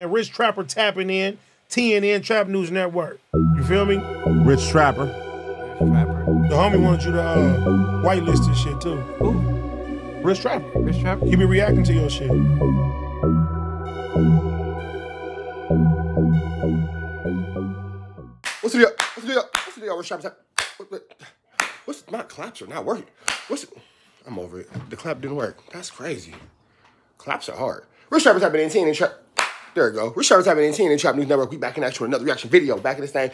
And Rich Trapper tapping in, TNN Trap News Network. You feel me? Rich Trapper. The homie wanted you to whitelist this shit too. Who? Rich Trapper. Rich Trapper? He be reacting to your shit. What's the deal? What's the deal? What's the deal? Rich Trapper. What's my claps are not working? I'm over it. The clap didn't work. That's crazy. Claps are hard. Rich Trapper tapping in TNN Trap. There we go. Rich Trapper tapping in TNN Trap News Network. We back in action with another reaction video. Back in this thing.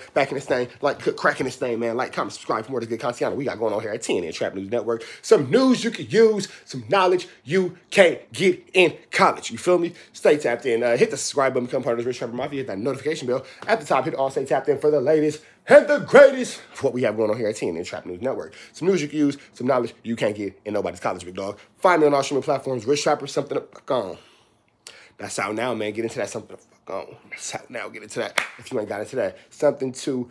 Like, cracking this thing, man. Like, comment, subscribe for more of this good content we got going on here at TNN Trap News Network. Some news you can use, some knowledge you can't get in college. You feel me? Stay tapped in. Hit the subscribe button, become part of this Rich Trapper Mafia. Hit that notification bell at the top. Hit all stay tapped in for the latest and the greatest of what we have going on here at TNN Trap News Network. Some news you can use, some knowledge you can't get in nobody's college, big dog. Find me on all streaming platforms. Rich Trapper, something to fuck on. That's out now, man. Get into that something to fuck on. That's out now. Get into that. If you ain't got into that, something to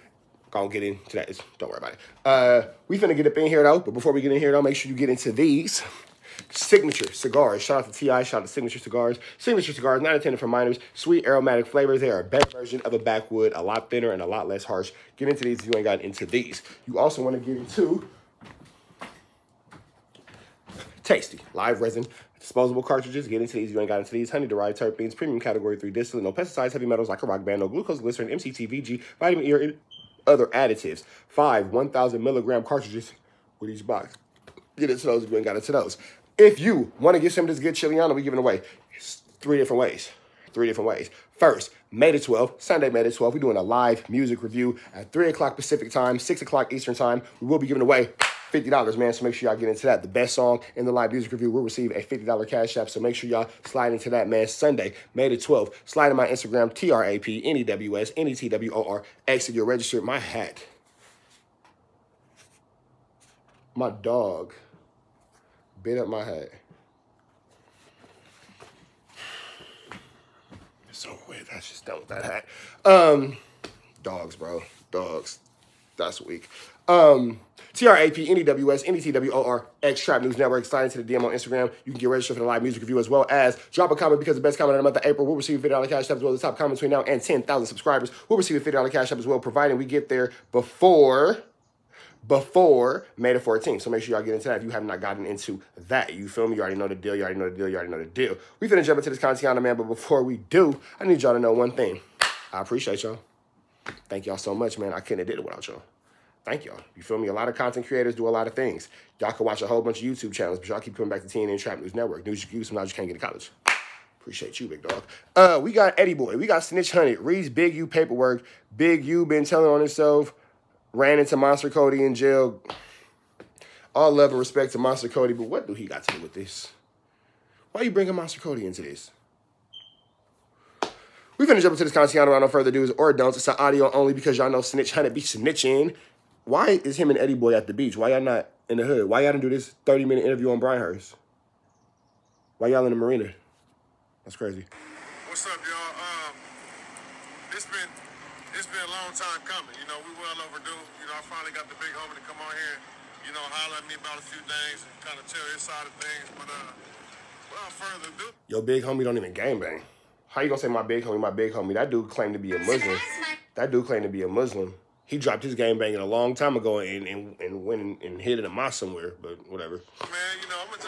go get into that. Don't worry about it. We finna get up in here though. But before we get in here though, make sure you get into these signature cigars. Shout out to T.I. Shout out to Signature Cigars. Signature Cigars, not intended for minors. Sweet aromatic flavors. They are a better version of a backwood, a lot thinner and a lot less harsh. Get into these if you ain't got into these. You also want to get into Tasty live resin disposable cartridges. Get into these. You ain't got into these. Honey-derived terpenes, premium category 3 distillate, no pesticides, heavy metals like a rock band, no glucose, glycerin, MCT, VG, vitamin E, or other additives. 5 1,000 milligram cartridges with each box. Get into those if you ain't got into those. If you want to get some of this good Chiliana, we giving away 3 different ways. 3 different ways. First, May the 12th, Sunday, May the 12th, we're doing a live music review at 3 o'clock Pacific time, 6 o'clock Eastern time. We will be giving away $50, man, so make sure y'all get into that. The best song in the live music review will receive a $50 cash app, so make sure y'all slide into that, man. Sunday, May the 12th, slide in my Instagram, TRAPNEWS, NETWORX, if you're registered. My hat. My dog bit up my hat. It's over with. That's just done with that hat. Dogs, bro. Dogs. That's weak. TRAPNEWS, NETWORX, Trap News Network. Slide into the DM on Instagram. You can get registered for the live music review as well as drop a comment because the best comment of the month of April will receive a $50 cash app as well. The top comment between now and 10,000 subscribers will receive a $50 cash app as well, providing we get there before May the 14th. So make sure y'all get into that if you have not gotten into that. You feel me? You already know the deal. You already know the deal. You already know the deal. We finna jump into this content, man. But before we do, I need y'all to know one thing. I appreciate y'all. Thank y'all so much, man. I couldn't have did it without y'all. Thank y'all. You feel me? A lot of content creators do a lot of things. Y'all can watch a whole bunch of YouTube channels, but y'all keep coming back to TNN Trap News Network. News you can use, sometimes you can't get to college. Appreciate you, big dog. We got Eddie Boy. We got Snitch Hunted. Reads Big U paperwork. Big U been telling on himself. Ran into Monster KODY in jail. All love and respect to Monster KODY, but what do he got to do with this? Why are you bringing Monster KODY into this? We finna jump into this content without no further do's or don'ts. It's an audio only because y'all know Snitch Hunted be snitching. Why is him and Eddie Boy at the beach? Why y'all not in the hood? Why y'all didn't do this 30-minute interview on Bryanhurst? Why y'all in the marina? That's crazy. What's up, y'all? It's been a long time coming. You know, we well overdue. You know, I finally got the big homie to come on here, you know, holler at me about a few things and kind of tell his side of things. But without further ado, Yo, big homie don't even gangbang. How you gonna say my big homie, my big homie? That dude claimed to be a Muslim. That dude claimed to be a Muslim. He dropped his gangbanging a long time ago and went and hid in a mosque somewhere, but whatever. man, you know, I'm gonna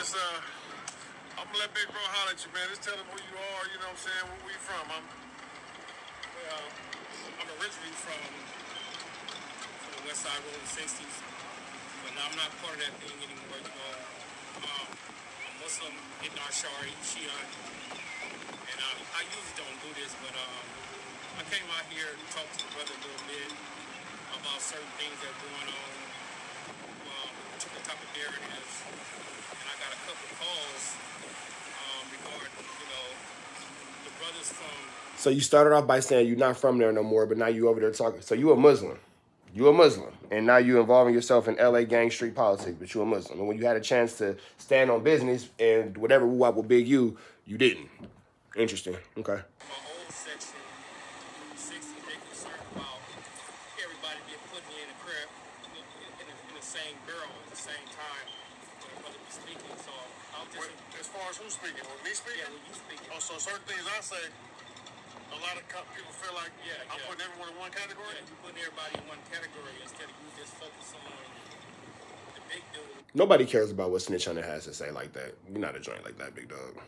let Big Bro holler at you, man. Just tell him who you are, you know what I'm saying, where we from. I'm originally from the West Side Road in the 60s, but now I'm not part of that thing anymore, you know. I'm Muslim, Hindar Shari, Shia, and I usually don't do this, but I came out here to talk to the brother a little bit about certain things that are going on, particular type of narratives, and I got a couple of calls regarding, you know, the brothers from... So you started off by saying you're not from there no more, but now you over there talking. So you a Muslim. You a Muslim. And now you involving yourself in LA gang street politics, but you a Muslim. And when you had a chance to stand on business and whatever we want with Big U, you didn't. Interesting. Okay. My old section, the 60s, they concerned about everybody being put in a crib in the same barrel at the same time when a brother be speaking. So I'll just... As far as who's speaking? With me speaking? Yeah, with you speaking. Oh, so certain things I say, a lot of people feel like I'm putting everyone in one category. Yeah, you're putting everybody in one category instead of you just focus on the big dude. Nobody cares about what Snitch Hunter has to say like that. You're not a joint like that, big dog.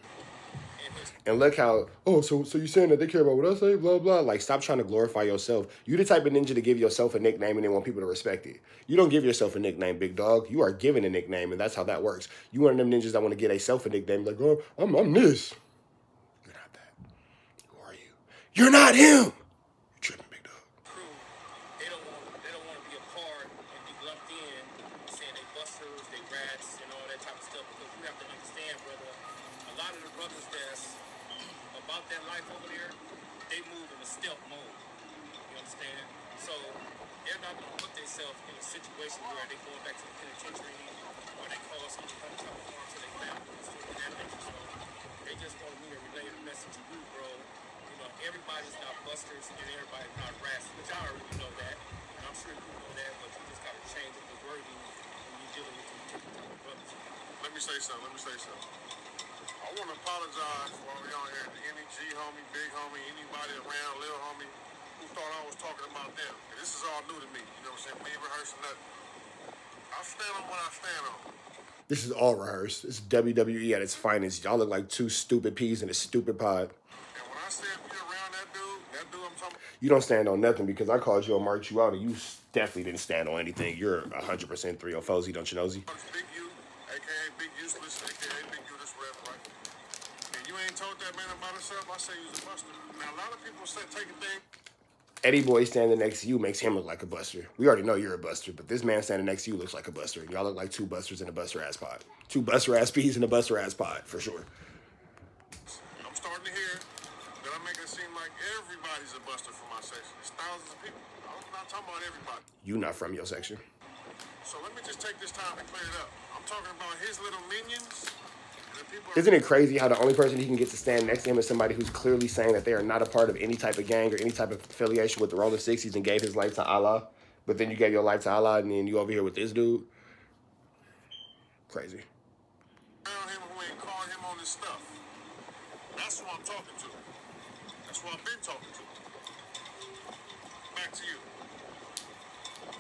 And look how, oh, so you saying that they care about what I say, blah, blah. Like, stop trying to glorify yourself. You the type of ninja to give yourself a nickname and then want people to respect it. You don't give yourself a nickname, big dog. You are given a nickname, and that's how that works. You one of them ninjas that want to get themselves a nickname, like, oh, I'm this. You're not that. Who are you? You're not him. You're tripping, big dog. They don't want to be a part and be lumped in, saying they busters, they rats, and all that type of stuff. Because you have to understand, brother, a lot of the brothers that's about that life over there, they move in a stealth mode. You understand? So they're not going to put themselves in a situation where they go back to the penitentiary or they call someone to come to harm to their families and that nature. So they just want me to relay the message to you, bro. You know, everybody's not busters and everybody's not rats, which I already know that. And I'm sure you know that, but you just got to change up the wording when you're dealing with these different type of brothers. Let me say something. I want to apologize for all y'all here, any G homie, big homie, anybody around, little homie, who thought I was talking about them. And this is all new to me. You know what I'm saying? We ain't rehearsing nothing. I stand on what I stand on. This is all rehearsed. It's WWE at its finest. Y'all look like two stupid peas in a stupid pod. And when I said be around that dude I'm talking about. You don't stand on nothing because I called you and marked you out, and you definitely didn't stand on anything. You're 100% 304Z, don't you know, Z? Big U, a.k.a. Big Useless, a.k.a. Big U, this rep, right? And you ain't told that man about himself, I say he's a buster. Now, a lot of people say take a thing. Eddie Boy standing next to you makes him look like a buster. We already know you're a buster, but this man standing next to you looks like a buster. Y'all look like two busters in a buster-ass pod. Two buster-ass peas in a buster-ass pod, for sure. I'm starting to hear that I'm making it seem like everybody's a buster for my section. It's thousands of people. I'm not talking about everybody. You not from your section. So let me just take this time to clear it up. I'm talking about his little minions. Isn't it crazy how the only person he can get to stand next to him is somebody who's clearly saying that they are not a part of any type of gang or any type of affiliation with the Rolling 60s and gave his life to Allah, but then you gave your life to Allah and then you over here with this dude? Crazy. Around him who ain't calling him on this stuff. That's who I'm talking to. That's who I've been talking to. Back to you.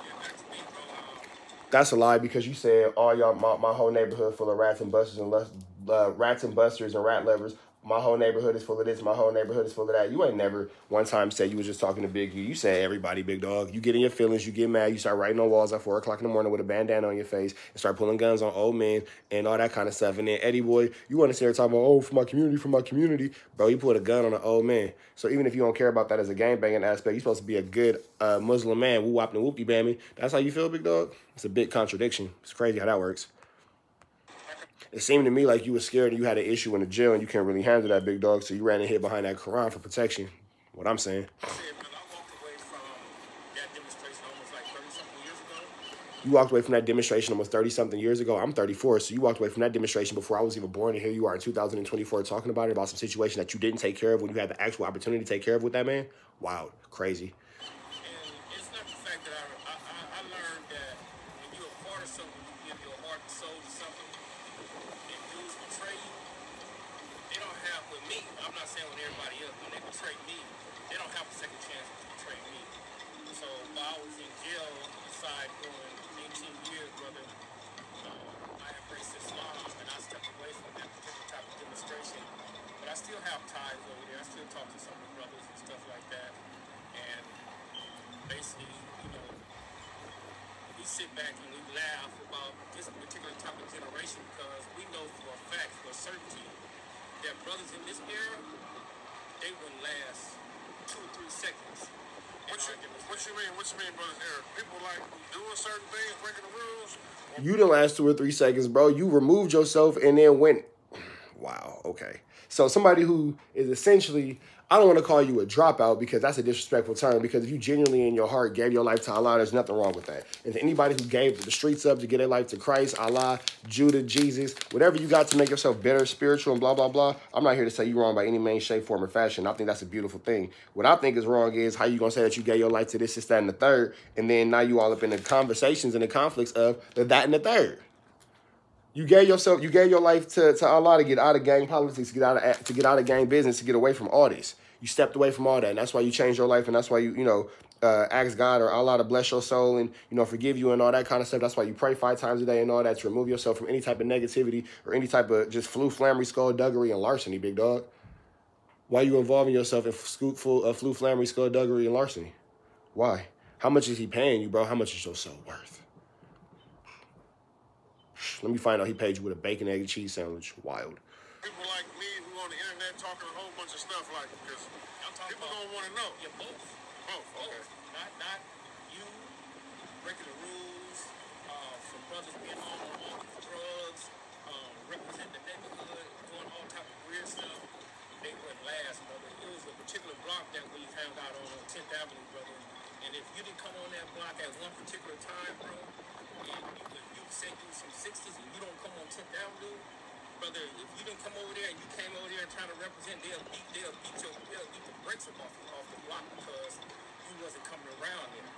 Yeah, back to me, bro. That's a lie because you said all y'all, my whole neighborhood full of rats and busters and rats and busters and rat lovers. My whole neighborhood is full of this. My whole neighborhood is full of that. You ain't never one time said you was just talking to Big U. You said everybody, big dog. You get in your feelings. You get mad. You start writing on walls at 4 o'clock in the morning with a bandana on your face and start pulling guns on old men and all that kind of stuff. And then Eddie Boy, you want to sit here talking about, oh, for my community. Bro, you put a gun on an old man. So even if you don't care about that as a gangbanging aspect, you're supposed to be a good Muslim man. Woo-wop and whoopie bammy. That's how you feel, big dog? It's a big contradiction. It's crazy how that works. It seemed to me like you were scared and you had an issue in the jail and you can't really handle that, big dog, so you ran and hid behind that Quran for protection. What I'm saying. I walked away from that demonstration almost like 30-something years ago. You walked away from that demonstration almost 30-something years ago. I'm 34, so you walked away from that demonstration before I was even born, and here you are in 2024 talking about it, about some situation that you didn't take care of when you had the actual opportunity to take care of with that man? Wow, crazy. And it's not the fact that I learned that when you're a part of something, you give your heart and soul to something, if dudes betray you, they don't have, with me, I'm not saying with everybody else, when they betray me, they don't have a second chance to betray me. So while I was in jail, inside doing 18 years, brother, I embraced Islam and I stepped away from that particular type of demonstration. But I still have ties over there. I still talk to some of the brothers and stuff like that. And basically, you know, we sit back and we laugh about this particular type of generation because we know for a fact, for a certainty, that brothers in this era, they wouldn't last 2 or 3 seconds. What you mean, brothers era? People like doing certain things, breaking the rules? You didn't last 2 or 3 seconds, bro. You removed yourself and then went. Wow, okay. So somebody who is essentially, I don't want to call you a dropout because that's a disrespectful term, because if you genuinely in your heart gave your life to Allah, there's nothing wrong with that. And to anybody who gave the streets up to get their life to Christ, Allah, Judah, Jesus, whatever you got to make yourself better, spiritual, and blah, blah, blah, I'm not here to say you're wrong by any means, shape, form, or fashion. I think that's a beautiful thing. What I think is wrong is how you going to say that you gave your life to this, this, that, and the third, and then now you all up in the conversations and the conflicts of the that and the third. You gave your life to Allah to get out of gang politics, to get out of gang business, to get away from all this. You stepped away from all that, and that's why you changed your life, and that's why you know, ask God or Allah to bless your soul and, you know, forgive you and all that kind of stuff. That's why you pray 5 times a day and all that, to remove yourself from any type of negativity or any type of just flammery, skullduggery, and larceny, big dog. Why you involving yourself in flammery, skullduggery, and larceny? Why? How much is he paying you, bro? How much is your soul worth? Let me find out he paid you with a bacon, egg, and cheese sandwich. Wild. People like me who on the internet talking a whole bunch of stuff like, because people gonna want to know. Yeah, both. Both, okay. Not you breaking the rules, from brothers being on drugs, representing the neighborhood, doing all type of weird stuff. They wouldn't last, brother. It was a particular block that we hung out on 10th Avenue, brother. And if you didn't come on that block at one particular time, bro, and you said you was some 60s and you don't come on 10th Avenue, brother, if you didn't come over there and you came over there and trying to represent, they'll beat the brakes off the block because you wasn't coming around there.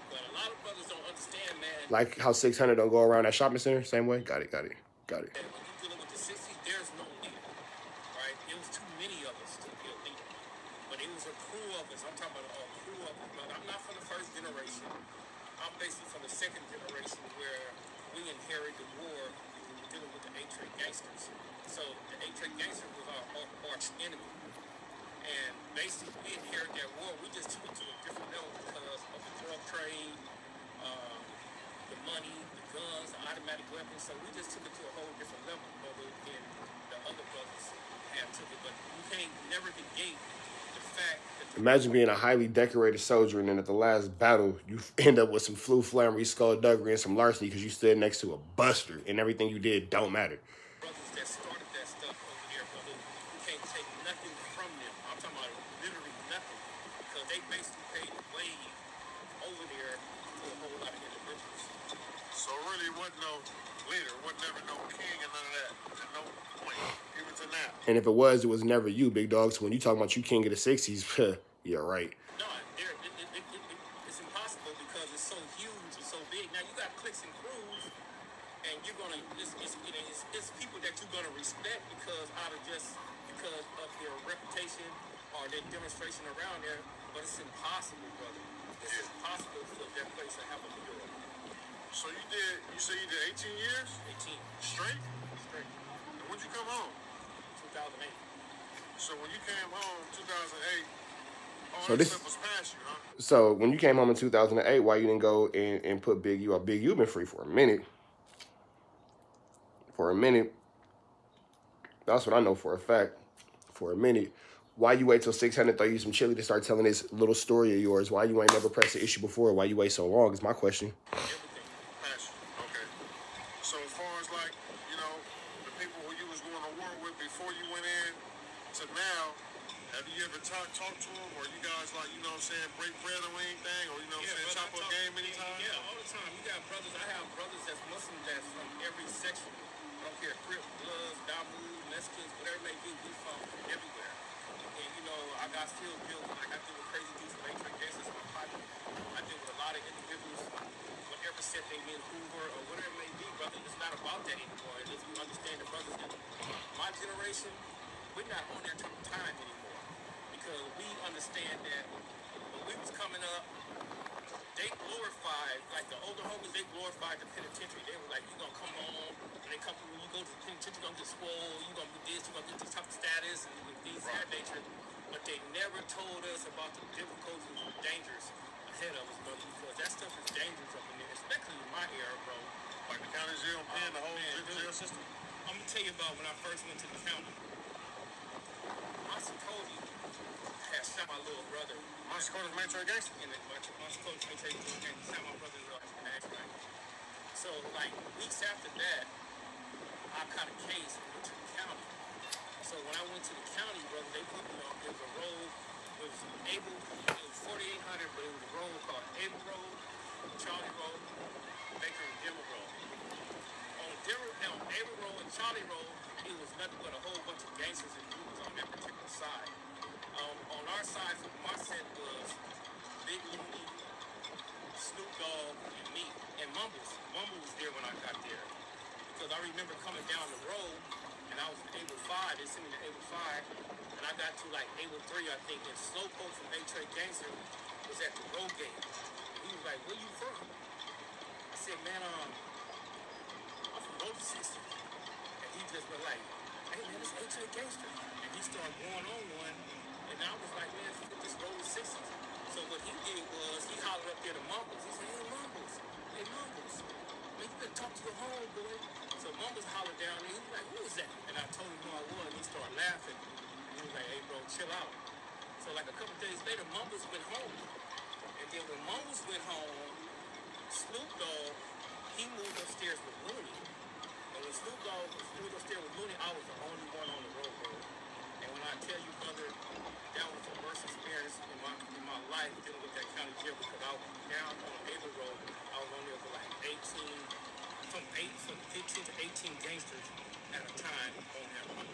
But a lot of brothers don't understand, man. Like how 600 don't go around that shopping center? Same way? Got it. And when you're dealing with the 60s, there's no leader, right? It was too many of us to be a leader. But it was a crew of us. I'm talking about a crew of us, brother. I'm not from the first generation. I'm basically from the second generation where we inherited the war dealing with the 83GANGSTERS. So the 83GANGSTERS was our arch enemy. And basically we inherited that war. We just took it to a different level because of the drug trade, the money, the guns, the automatic weapons. So we just took it to a whole different level, brother, than the other brothers have took it. But you can't never negate the fact that... Imagine being a highly decorated soldier and then at the last battle, you end up with some flammery, skullduggery, and some larceny because you stood next to a buster and everything you did don't matter. Brothers that started that stuff over there, brother, you can't take nothing from them. I'm talking about literally nothing. Because they basically paid the wave over there to a whole lot of individuals. So really, it wasn't no leader, wasn't never no king and none of that. To no point, even to now. And if it was never you, big dog. So when you talking about you king of the 60s, yeah, right. No, it's impossible because it's so huge and so big. Now you got cliques and crews, and you're gonna it's people that you're gonna respect because because of their reputation or their demonstration around there. But it's impossible, brother. It's impossible for that place to have a leader. So you say you did 18 years? 18. Straight? Straight. And when'd you come home? 2008. So when you came home 2008, all So that this- stuff was past you, huh? So when you came home in 2008, why you didn't go and put Big U up? Big U been free for a minute. That's what I know for a fact. For a minute. Why you wait till 600 throw you some chili to start telling this little story of yours? Why you ain't never pressed the issue before? Why you wait so long is my question. Everything past you. Okay. So as far as like, you know, the people who you was going to war with before you went in to now, have you ever talked to them, or you guys like, you know what I'm saying, break bread or anything, or you know what I'm saying, chop up game anytime? Yeah, all the time. You got brothers. I have brothers that's Muslim that's from every section. I don't care, Crip, Bloods, Damu, Mexicans, whatever it may be, we from everywhere. And you know, I got still deal like I deal with crazy dudes from 83GANGSTERS, my partner. I deal with a lot of individuals, whatever set they in Hoover or whatever it may be, brother. It's not about that anymore. It's you understand the brothers that my generation, we're not on that type of time anymore. Because we understand that when we was coming up, they glorified, like the older homies, they glorified the penitentiary. They were like, you gonna come home, when they come when you go to the penitentiary, you're gonna get swole, you're gonna get this, you're gonna get this type of status, and things of that nature. But they never told us about the difficulties and dangers ahead of us, brother, because that stuff is dangerous up in there, especially in my era, bro. Like the county jail, pen, the whole jail system? I'm gonna tell you about when I first went to the county. KODY had shot my little brother. KODY's military gangster? And then KODY's military gangster shot my brother in the accident. So, like, weeks after that, I caught a case and went to the county. So when I went to the county, brother, they put me on, it was a road, it was 4800, but it was a road called Able Road, Charlie Road, Baker and Dimmer Road. On Able Road and Charlie Road, it was nothing but a whole bunch of gangsters and dudes on that particular side. On our side, from my set was Big Looney, Snoop Dogg, and me, and Mumbles. Mumbles was there when I got there. Because I remember coming down the road, and I was in Able 5, they sent me to Able 5, and and I got to like 803, I think, and Slowpoke from 83GANGSTERS was at the road gate. He was like, "Where you from?" I said, "Man, I'm from R60s." And he just went like, "Hey man, it's 83GANGSTERS." And he started going on one, and I was like, "Man, this road is 60s." So what he did was he hollered up there to Mumbles. He said, "Hey Mumbles, man, you better talk to your homeboy." So Mumbles hollered down there. He was like, "Who is that?" And I told him who I was. And he started laughing. And he was like, "Hey bro, chill out." So like a couple days later, Mumbles went home. And then when Mumbles went home, Snoop Dogg, he moved upstairs with Looney. And when Snoop Dogg moved upstairs with Looney, I was the only one on the road, bro. And when I tell you, brother, that was the worst experience in my life dealing with that county jail, because I was down on Ava Road. I was on there for like 15 to 18 gangsters at a time on that road.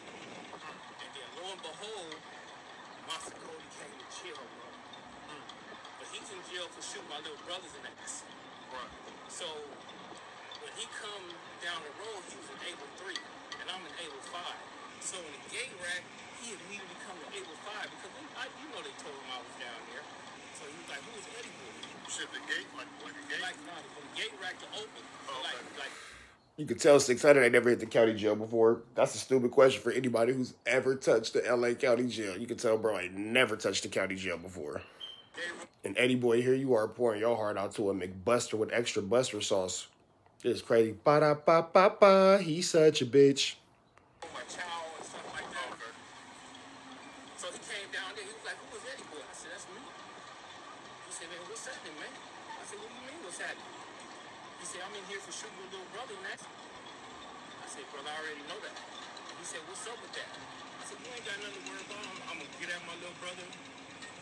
And then lo and behold, Monster KODY came to jail, bro. But he's in jail for shooting my little brothers in the ass. Right. So when he come down the road, he was in Able 3, and I'm in Able 5. So in the gate rack, he immediately come to Able 5 because they told him I was down there. So he was like, "Who is Eddie Boy?" Shit, the gate, like a gate? Like, no, from the gate rack to open. Oh, okay. Like. You could tell 600 ain't never hit the county jail before. That's a stupid question for anybody who's ever touched the LA county jail. You can tell bro ain't never touched the county jail before. And Eddie Boy, here you are pouring your heart out to a McBuster with extra buster sauce. It's crazy. Ba-da-ba-ba-ba, he's such a bitch. My child and stuff like that. Okay. So he came down there. He was like, "Who is Eddie Boy?" I said, "That's me." He said, "Man, what's happening, man?" I said, "What do you mean, what's happening?" He said, "I'm in here for shooting your little brother, man." I said, "Brother, I already know that." He said, "What's up with that?" I said, "You ain't got nothing to worry about. I'm going to get at my little brother.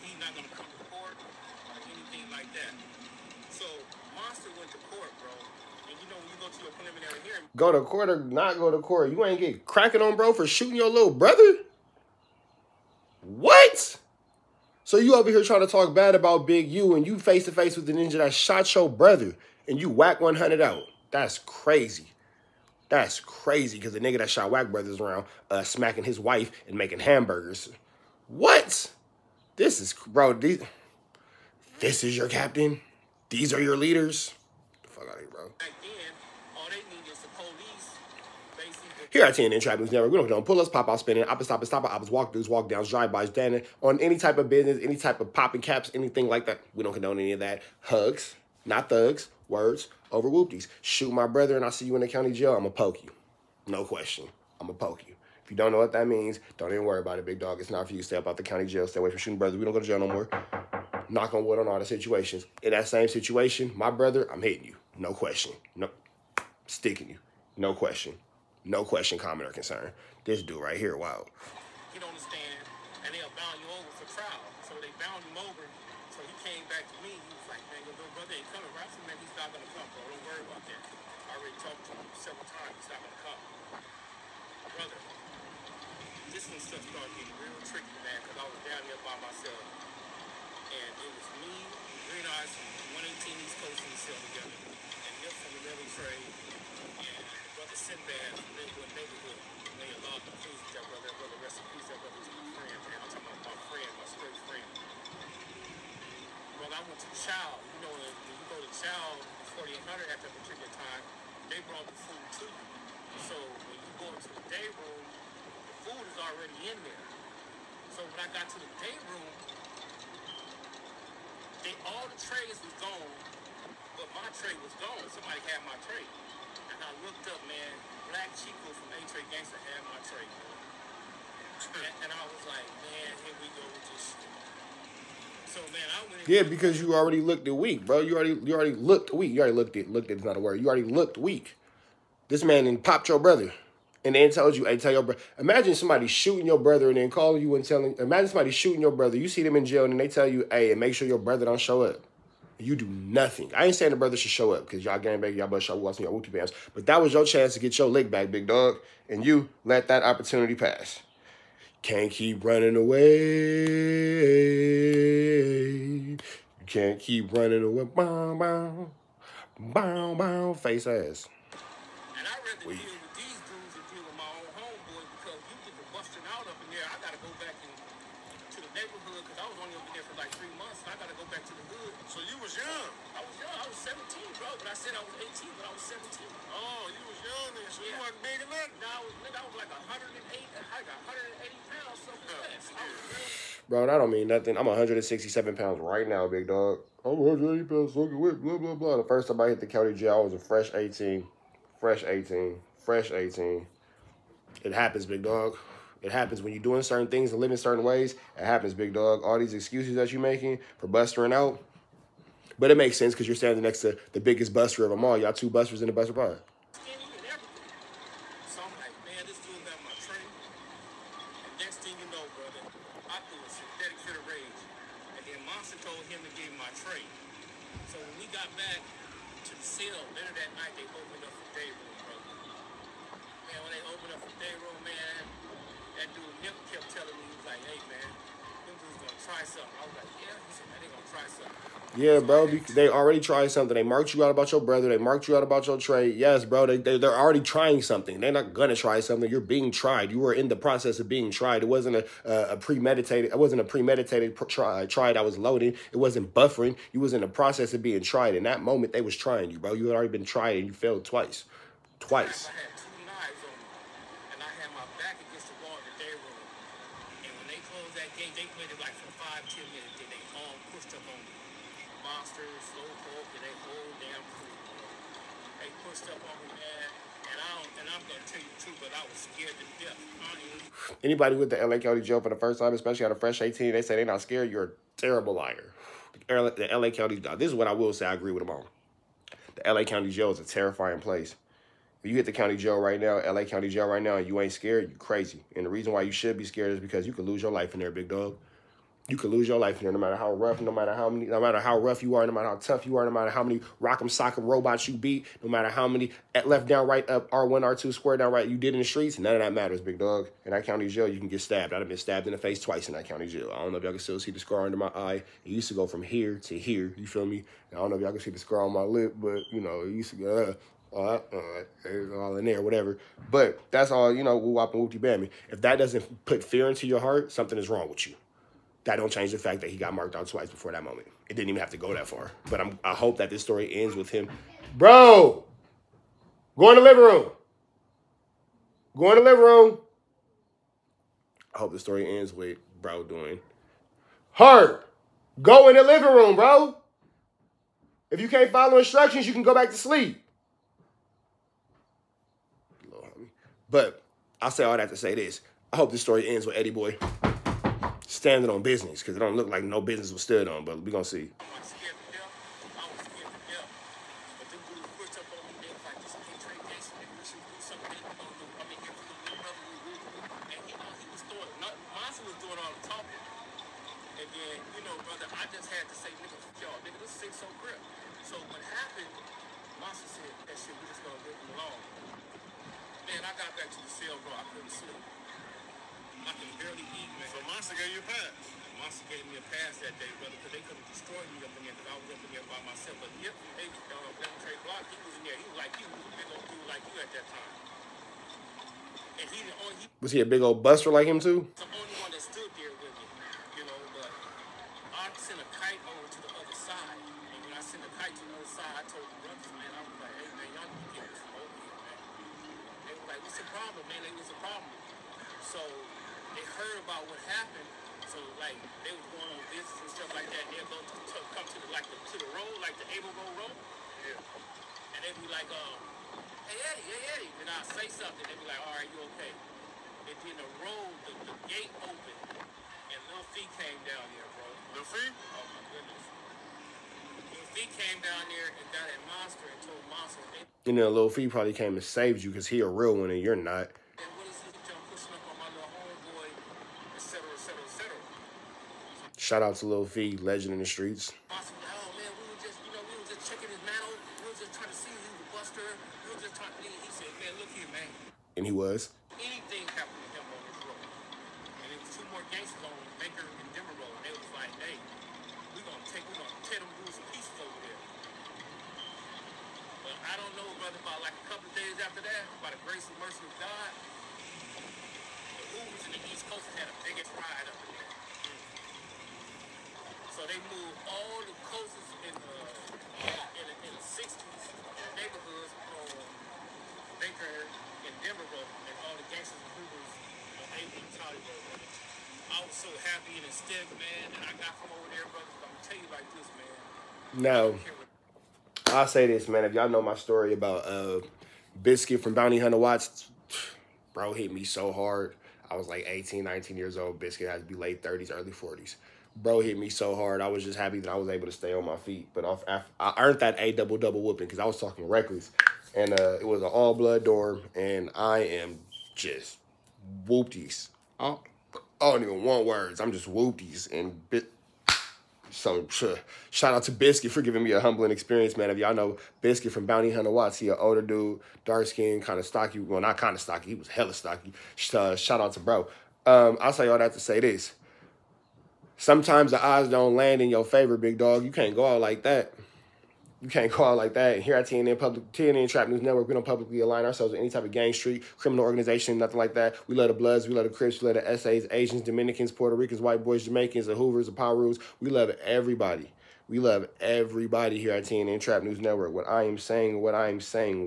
He's not going to come to court or anything like that." So Monster went to court, bro. And you know when you go to your preliminary hearing. Go to court or not go to court, you ain't get cracking on, bro, for shooting your little brother? What? So you over here trying to talk bad about Big U and you face to face with the ninja that shot your brother and you whack 100 out. That's crazy. That's crazy because the nigga that shot Whack Brothers around smacking his wife and making hamburgers. What? This is, bro, this is your captain? These are your leaders? Get the fuck out of here, bro. Back then, all they need is the police, basically. Here at TNN Trap News Network, we don't condone pull-ups, pop-outs, spinning, opposite, stop, stop, opposite, walk-throughs, walk-downs, drive-bys, standing on any type of business, any type of popping caps, anything like that. We don't condone any of that. Hugs, not thugs, words, over whoopties. Shoot my brother and I see you in the county jail, I'm going to poke you. No question. I'm going to poke you. If you don't know what that means, don't even worry about it, big dog. It's not for you. Stay up out the county jail. Stay away from shooting brothers. We don't go to jail no more. Knock on wood on all the situations. In that same situation, my brother, I'm hitting you. No question. No, sticking you. No question. No question, comment, or concern. This dude right here, wow. You don't understand, and they'll bound you over for trial. So they bound him over. So he came back to me. He was like, "Man, your little brother ain't coming." I said, "Man, he's not gonna come, bro. Don't worry about that. I already talked to him several times. He's not gonna come." Brother, this one stuff started getting real tricky, man, because I was down there by myself. And it was me, Green Eyes from 118 East Coast in the cell together, and Nip from the Rebel Trade, and brother Sinbad from Lakewood Neighborhood. May Allah be pleased with that brother. That brother, rest in peace. That brother was my friend, man. I'm talking about my friend, my straight friend. Brother, I went to Chow. You know, when you go to Chow 4800 at that particular time, they brought the food to you. So when you go into the day room, the food is already in there. So when I got to the day room, all the trays was gone, but my tray was gone. Somebody had my tray. And I looked up, man, Black Chico from 83GANGSTERS had my tray, man. And I was like, man, here we go with this shit. So, man, I went in. Yeah, because you already looked at weak, bro. You already looked weak. You already looked at is not a word. You already looked weak. This man then popped your brother. And then told you, hey, tell your brother. Imagine somebody shooting your brother and then calling you and telling. Imagine somebody shooting your brother. You see them in jail and then they tell you, hey, and make sure your brother don't show up. You do nothing. I ain't saying the brother should show up because y'all gangbang, y'all better show up, y'all whoopty pants. But that was your chance to get your lick back, big dog. And you let that opportunity pass. Can't keep running away. You can't keep running away. Bow, bow. Bow, bow. Face ass. And I'd rather deal with these dudes and deal with my own homeboy because you get the busting out up in there. I got to go back and said, I got to go back to the hood. So you was young. I was young. I was 17, bro. But I said I was 18, but I was 17. Oh, you was young then, so you wasn't big enough? No, I was like 108, I got 180 pounds, something less. I was real. Bro, that don't mean nothing. I'm 167 pounds right now, big dog. I'm 180 pounds soaking wet, blah, blah, blah. The first time I hit the county jail, I was a fresh 18. Fresh 18. Fresh 18. It happens, big dog. It happens when you're doing certain things and living certain ways. It happens, big dog. All these excuses that you're making for bustering out. But it makes sense because you're standing next to the biggest buster of them all. Y'all two busters in the buster pod. Skinny and everything. So I'm like, man, this dude got my train. And next thing you know, brother, I threw a synthetic fit of rage. And then Monster told him to give me my tray. So when we got back to the cell, later that night, they opened up the day room, brother. Man, when they opened up the day room, man, that dude Nip kept telling me, he was like, hey, man, them dudes gonna try something. I was like, yeah. He said, man, they gonna try something. Yeah, bro, they already tried something. They marked you out about your brother. They marked you out about your trade. Yes, bro, they're already trying something. They're not going to try something. You're being tried. You were in the process of being tried. It wasn't a premeditated try that was loading. It wasn't buffering. You was in the process of being tried. In that moment, they was trying you, bro. You had already been tried and you failed twice. Twice. I had 2 knives on me, and I had my back against the wall in the day room. And when they closed that gate, they waited like for 5-10 minutes. Then they all pushed up on me. Monsters, Slowpoke, and they whole damn crew. They pushed up on me, man. And I'm gonna tell you the truth, but I was scared to death. Anybody with the LA County Jail for the first time, especially at a fresh 18, they say they're not scared. You're a terrible liar. The LA County, this is what I will say. I agree with them all. The LA County Jail is a terrifying place. If you hit the county jail right now, LA County Jail right now, and you ain't scared, you crazy. And the reason why you should be scared is because you could lose your life in there, big dog. You could lose your life in there, no matter how rough, no matter how rough you are, no matter how tough you are, no matter how many rock'em sock'em robots you beat, no matter how many left down, right up, R1, R2, square down, right you did in the streets, none of that matters, big dog. In that county jail, you can get stabbed. I've been stabbed in the face twice in that county jail. I don't know if y'all can still see the scar under my eye. It used to go from here to here, you feel me? I don't know if y'all can see the scar on my lip, but, you know, it used to go, all in there, whatever. But that's all, you know, woo-wop and whoopty-bammy. If that doesn't put fear into your heart, something is wrong with you. That don't change the fact that he got marked out twice before that moment. It didn't even have to go that far. But I hope that this story ends with him. Bro, go in the living room. Go in the living room. I hope the story ends with bro doing hard. Go in the living room, bro. If you can't follow instructions, you can go back to sleep. But I'll say all that to say this. I hope this story ends with Eddie Boy standing on business, because it don't look like no business was stood on, but we're going to see. I was scared to death. But them dudes pushed up on me. They was like, this ain't trade gangster. We should do something. I mean, if the brother and he was doing, Monster was doing all the talking. And then, you know, brother, I just had to say, nigga, y'all, nigga, this 6-0 grip. So what happened, Monster said, that shit, we just going to leave him alone. Man, I got back to the cell, bro. I couldn't sleep. I can barely eat, man. So Monster gave you a pass? Monster gave me a pass that day, brother, because they could have destroyed me up in there, because I was up in there by myself. But Nip from Trade Block, he was in there. He was like you. He was a big old dude like you at that time. And was he a big old buster like him, too? The only one that stood there with me, you know, but I sent a kite over to the other side. And when I sent a kite to the other side, I told the brothers, man, I was like, hey, man, y'all need to get this from over here, man. They were like, what's the problem, man? What's the problem? So they heard about what happened, so like they was going on visits and stuff like that. They'll go come to the road, like the Able Road road. Yeah. And they'd be like, hey Eddie. Then I'll say something. They'd be like, all right, you okay? And then the road, the gate opened, and Lil Fee came down there, bro. Lil Fee? Oh my goodness. Lil Fee came down there and got at Monster and told Monster. And then Lil Fee probably came and saved you because he a real one and you're not. Shout out to Lil Fee, legend in the streets. Awesome. Oh man, we were just checking his mantle. We were just trying to see who was buster. We were just trying to. He said, man, look here, man. And he was. Anything happened to him on this road. And there was 2 more gangsters on Baker and Denver Road. And they was like, hey, we're gonna tear them dudes to pieces over there. But I don't know, brother, about like a couple of days after that, by the grace and mercy of God, the Hoovers in the East Coast had a biggest ride up in there. So they moved all the coaches in the 60s neighborhoods on Baker and Denver Road, and all the gangsters and hoopers on 81 Charlie Road. I was so happy and ecstatic, man, that I got from over there, brother. I'm gonna tell you like this, man. Now, I'll say this, man. If y'all know my story about Biscuit from Bounty Hunter Watts, bro hit me so hard. I was like 18, 19 years old. Biscuit had to be late 30s, early 40s. Bro hit me so hard. I was just happy that I was able to stay on my feet. But I earned that A double whooping because I was talking reckless. And it was an all-blood dorm, and I am just whoopties. I don't even want words. I'm just whoopties. And so shout out to Biscuit for giving me a humbling experience, man. If y'all know Biscuit from Bounty Hunter Watts, he an older dude, dark skin, kind of stocky. Well, not kind of stocky. He was hella stocky. Shout out to bro. I'll say all that to say this. Sometimes the odds don't land in your favor, big dog. You can't go out like that. You can't go out like that. And here at TNN Trap News Network, we don't publicly align ourselves with any type of gang, street, criminal organization, nothing like that. We love the Bloods, we love the Crips, we love the SAs, Asians, Dominicans, Puerto Ricans, white boys, Jamaicans, the Hoovers, the Pirus. We love everybody. We love everybody here at TNN Trap News Network. What I am saying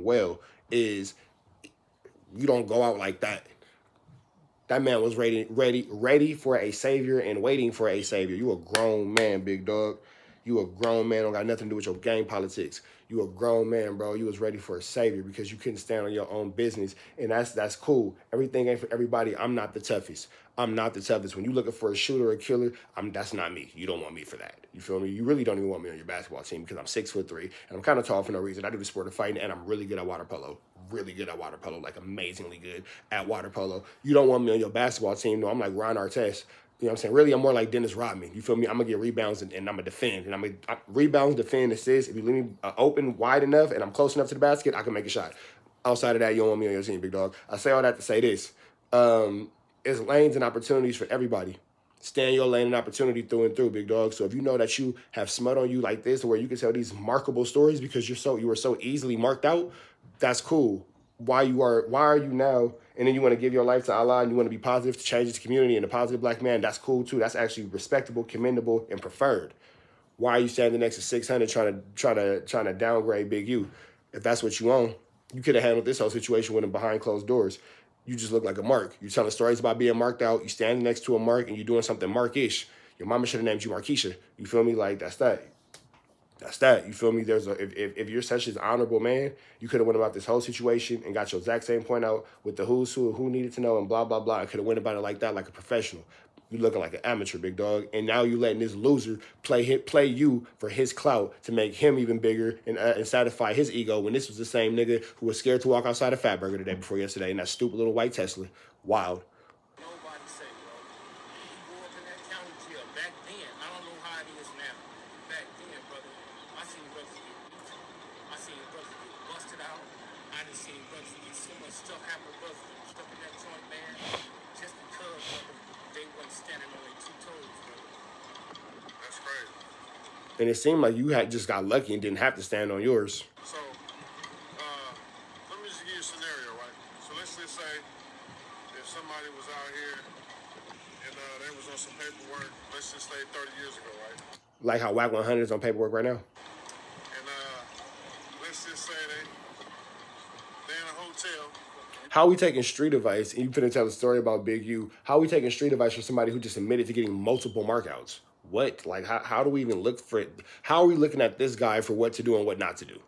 well is you don't go out like that. That man was ready for a savior and waiting for a savior. You a grown man, big dog. You a grown man, don't got nothing to do with your gang politics. You a grown man, bro. You was ready for a savior because you couldn't stand on your own business. And that's cool. Everything ain't for everybody. I'm not the toughest. I'm not the toughest. When you looking for a shooter or a killer, that's not me. You don't want me for that. You feel me? You really don't even want me on your basketball team because I'm 6'3" and I'm kind of tall for no reason. I do the sport of fighting and I'm really good at water polo. Really good at water polo, like amazingly good at water polo. You don't want me on your basketball team. No, I'm like Ron Artest. You know what I'm saying? Really, I'm more like Dennis Rodman. You feel me? I'm going to get rebounds and I'm going to defend. And I'm going to rebounds, defend, assist. If you leave me open wide enough and I'm close enough to the basket, I can make a shot. Outside of that, you don't want me on your team, big dog. I say all that to say this. It's lanes and opportunities for everybody. Stay in your lane and opportunity through and through, big dog. So if you know that you have smut on you like this, where you can tell these markable stories because you were so easily marked out, that's cool. Why are you now, and then you want to give your life to Allah and you want to be positive to change this community and a positive black man, that's cool too. That's actually respectable, commendable, and preferred. Why are you standing next to 600 trying to downgrade Big U? If that's what you want, you could have handled this whole situation with him behind closed doors. You just look like a mark. You're telling stories about being marked out. You standing next to a mark and you're doing something markish. Your mama should have named you Markeisha. You feel me? Like, that's that. That's that. You feel me? If you're such an honorable man, you could have went about this whole situation and got your exact same point out with the who's who needed to know and blah, blah, blah. I could have went about it like that, like a professional. You looking like an amateur, big dog. And now you letting this loser play you for his clout to make him even bigger and satisfy his ego when this was the same nigga who was scared to walk outside of Fatburger the day before yesterday in that stupid little white Tesla. Wild. Nobody say, bro. You go up in that county jail back then. I don't know how it is now. Back then, brother, I seen brothers get beat. I seen brothers get busted out. I done seen brothers get so much stuff happen. Brothers get stuck in that joint, man, just because, brother, they wasn't standing on their 2 toes, brother. That's crazy. And it seemed like you had just got lucky and didn't have to stand on yours. So, let me just give you a scenario, right? So let's just say if somebody was out here and they was on some paperwork, let's just say 30 years ago, right? Like how Whack 100 is on paperwork right now. And let's just say they're in a hotel. How are we taking street advice, and you finna tell a story about Big U, how are we taking street advice from somebody who just admitted to getting multiple markouts? What? Like, how do we even look for it? How are we looking at this guy for what to do and what not to do?